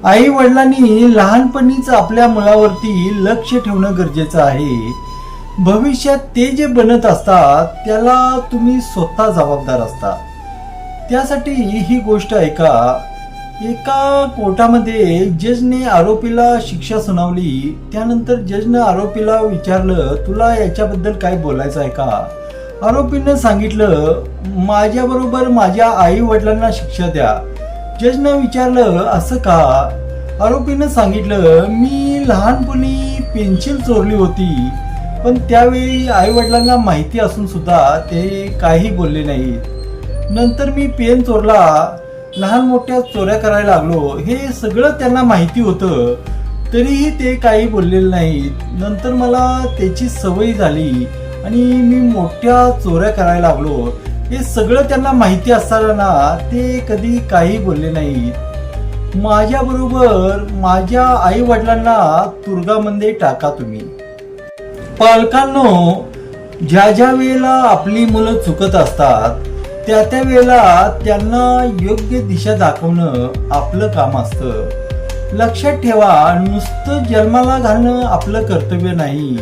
आई वडिलांनी लहानपणीच आपल्या मुलावरती लक्ष ठेवणं गरजेचं आहे. भविष्यात ते जे बनत असतात त्याला तुम्ही स्वतः जबाबदार असता. त्यासाठी ही गोष्ट ऐका. एका कोर्टामध्ये जजने आरोपीला शिक्षा सुनावली. त्यानंतर जजनं आरोपीला विचारलं, तुला याच्याबद्दल काय बोलायचं आहे का? आरोपीनं सांगितलं, माझ्याबरोबर माझ्या आई वडिलांना शिक्षा द्या. जजनं विचारलं, असं का? आरोपीनं सांगितलं, मी लहानपणी पेन्सिल चोरली होती, पण त्यावेळी आई वडिलांना माहिती असून सुद्धा ते काही बोलले नाहीत. नंतर मी पेन चोरला, लहान मोठ्या चोऱ्या करायला लागलो, हे सगळं त्यांना माहिती होतं, तरीही ते काही बोललेले नाहीत. नंतर मला त्याची सवय झाली आणि मी मोठ्या चोऱ्या करायला लागलो. हे सगळं त्यांना माहिती असताना ते कधी काही बोलले नाहीत. माझ्याबरोबर माझ्या आई वडिलांना तुरुंगामध्ये टाका तुम्ही. पालकांनो, ज्या ज्या वेळेला आपली मुलं चुकत असतात त्या त्या वेळेला त्यांना योग्य दिशा दाखवणं आपलं काम असतं. लक्षात ठेवा, नुसतं जन्माला घालणं आपलं कर्तव्य नाही,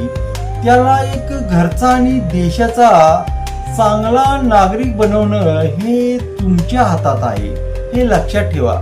त्याला एक घरचा आणि देशाचा चांगला नागरिक बनवणं हे तुमच्या हातात आहे, हे लक्षात ठेवा.